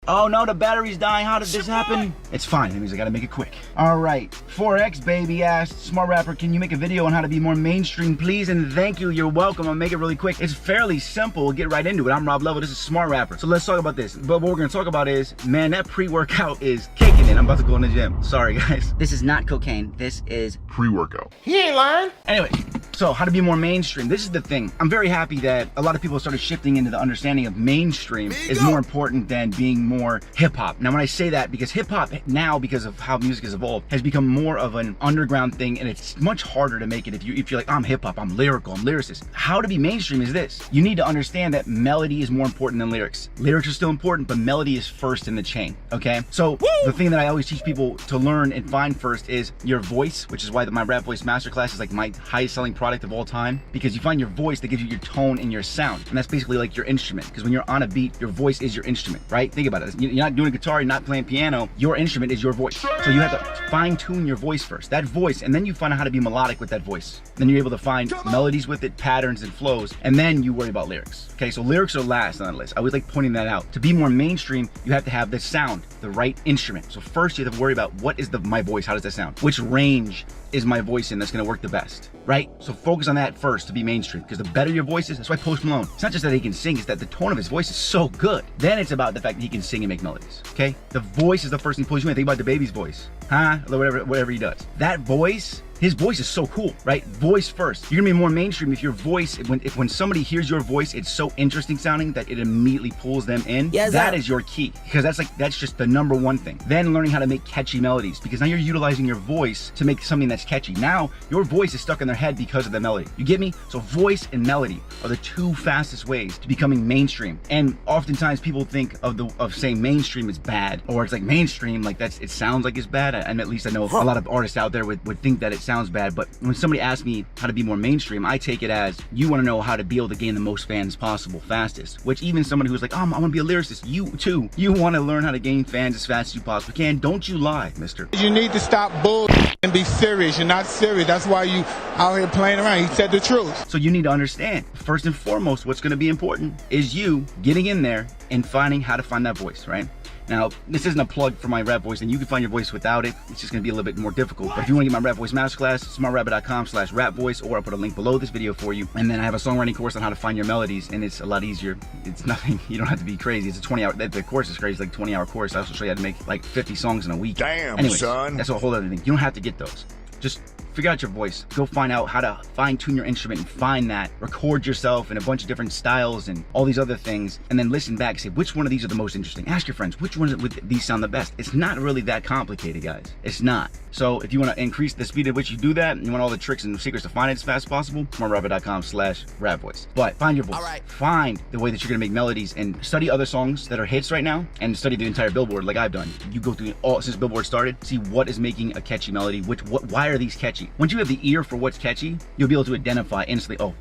Oh no, the battery's dying. How did this happen? It's fine. That means I gotta make it quick. All right. 4X baby asked, Smart Rapper, can you make a video on how to be more mainstream, please? And thank you. You're welcome. I'll make it really quick. It's fairly simple. We'll get right into it. I'm Rob Level. This is Smart Rapper. So let's talk about this. But what we're gonna talk about is, man, that pre-workout is kicking it. I'm about to go in the gym. Sorry, guys. This is not cocaine. This is pre-workout. He ain't lying. Anyway, so how to be more mainstream. This is the thing. I'm very happy that a lot of people started shifting into the understanding of mainstream is more important than being more hip-hop. Now when I say that, because hip-hop now, because of how music has evolved, has become more of an underground thing, and it's much harder to make it if you're like, I'm hip-hop, I'm lyrical, I'm lyricist. How to be mainstream is this. You need to understand that melody is more important than lyrics. Lyrics are still important, but melody is first in the chain, okay? So the thing that I always teach people to learn and find first is your voice, which is why my Rap Voice Masterclass is like my highest selling product of all time, because you find your voice that gives you your tone and your sound, and that's basically like your instrument, because when you're on a beat, your voice is your instrument, right? Think about it. You're not doing guitar, you're not playing piano, your instrument is your voice. So you have to fine-tune your voice first, that voice, and then you find out how to be melodic with that voice. Then you're able to find melodies with it, patterns and flows, and then you worry about lyrics. Okay, so lyrics are last on the list. I always like pointing that out. To be more mainstream, you have to have the sound, the right instrument. So first you have to worry about what is my voice, how does that sound? Which range is my voice in that's gonna work the best, right? So focus on that first to be mainstream, because the better your voice is, that's why Post Malone, it's not just that he can sing, it's that the tone of his voice is so good. Then it's about the fact that he can sing and make melodies, okay? The voice is the first thing that pulls you in. Think about the baby's voice, huh? Whatever he does. That voice, his voice is so cool, right? Voice first. You're gonna be more mainstream if your voice, when somebody hears your voice, it's so interesting sounding that it immediately pulls them in. Yes, that is your key, because that's just the #1 thing. Then learning how to make catchy melodies, because now you're utilizing your voice to make something that's catchy. Now your voice is stuck in their head because of the melody. You get me? So voice and melody are the 2 fastest ways to becoming mainstream. And oftentimes people think of saying mainstream is bad, or it's like mainstream, like it sounds like it's bad. And at least I know a lot of artists out there would think that it sounds bad. But when somebody asks me how to be more mainstream, I take it as you want to know how to be able to gain the most fans possible fastest. Which even somebody who's like, oh, I want to be a lyricist, you too, you want to learn how to gain fans as fast as you possibly can. Don't you lie, mister. You need to stop bull and be serious. You're not serious. That's why you out here playing around. He said the truth. So you need to understand, first and foremost, what's going to be important is you getting in there and finding how to find that voice, right? Now, this isn't a plug for my Rap Voice, and you can find your voice without it. It's just gonna be a little bit more difficult. But if you wanna get my Rap Voice Masterclass, smartrapper.com/rapvoice, or I'll put a link below this video for you. And then I have a songwriting course on how to find your melodies, and it's a lot easier. It's nothing, you don't have to be crazy. It's a 20-hour, the course is crazy, it's like a 20-hour course. I also show you how to make like 50 songs in a week. Damn, anyways, son. That's a whole other thing. You don't have to get those. Just figure out your voice. Go find out how to fine-tune your instrument and find that. Record yourself in a bunch of different styles and all these other things, and then listen back and say, which one of these are the most interesting? Ask your friends, which ones would these sound the best? It's not really that complicated, guys. It's not. So if you want to increase the speed at which you do that, and you want all the tricks and secrets to find it as fast as possible, smartrapper.com/rapvoice. But find your voice. Find the way that you're gonna make melodies, and study other songs that are hits right now, and study the entire Billboard like I've done. You go through all since Billboard started, see what is making a catchy melody, why are these catchy? Once you have the ear for what's catchy, you'll be able to identify instantly, oh,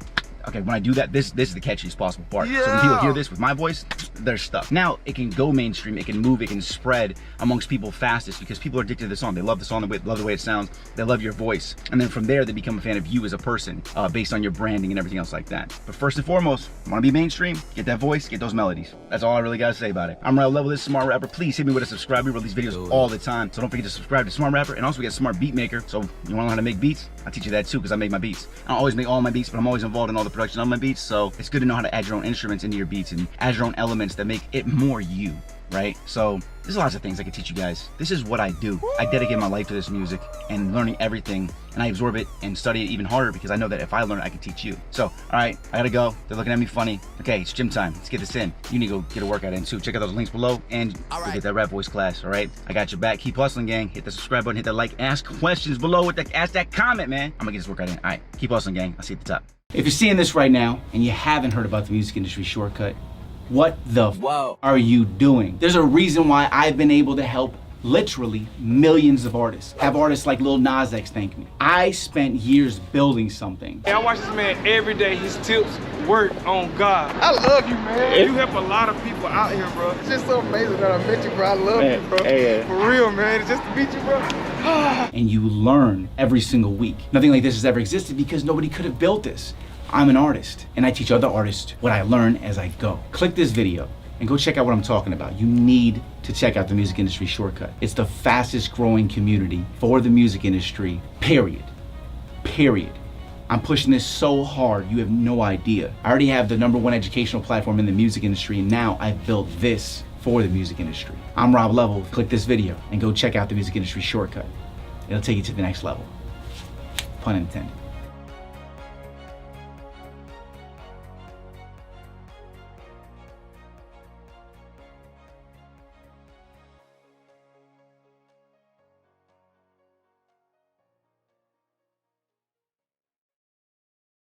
okay, when I do that, this is the catchiest possible part. Yeah. So when people hear this with my voice, they're stuck. Now it can go mainstream, it can move, it can spread amongst people fastest, because people are addicted to the song. They love the song, they love the way it sounds, they love your voice. And then from there, they become a fan of you as a person, based on your branding and everything else like that. But first and foremost, want to be mainstream, get that voice, get those melodies. That's all I really got to say about it. I'm Rob Level, this is Smart Rapper. Please hit me with a subscribe. We release videos all the time. So don't forget to subscribe to Smart Rapper. And also we got Smart Beat Maker. So you want to learn how to make beats? I'll teach you that too, because I make my beats. I don't always make all my beats, but I'm always involved in all the production of my beats. So it's good to know how to add your own instruments into your beats and add your own elements that make it more you, right? So there's lots of things I can teach you guys. This is what I do. I dedicate my life to this music and learning everything, and I absorb it and study it even harder, because I know that if I learn it, I can teach you. So, all right, I gotta go. They're looking at me funny. Okay, it's gym time. Let's get this in. You need to go get a workout in too. Check out those links below, and go get that Rap Voice class, all right? I got your back. Keep hustling, gang. Hit the subscribe button, hit that like, ask questions below with that, ask that comment, man. I'm gonna get this workout in. All right, keep hustling, gang. I'll see you at the top. If you're seeing this right now and you haven't heard about the music industry shortcut, what the are you doing? There's a reason why I've been able to help literally millions of artists. I have artists like Lil Nas X thank me. I spent years building something. Hey, I watch this man every day. His tips work on God. I love you, man. You help a lot of people out here, bro. It's just so amazing that I met you, bro. I love you, bro. For real, man. It's just to meet you, bro. And you learn every single week. Nothing like this has ever existed because nobody could have built this. I'm an artist, and I teach other artists what I learn as I go. Click this video. and go check out what I'm talking about. You need to check out the Music Industry Shortcut. It's the fastest growing community for the music industry, period. I'm pushing this so hard, you have no idea. I already have the #1 educational platform in the music industry, and now I've built this for the music industry. I'm Rob Level. Click this video and go check out the Music Industry Shortcut. It'll take you to the next level. Pun intended.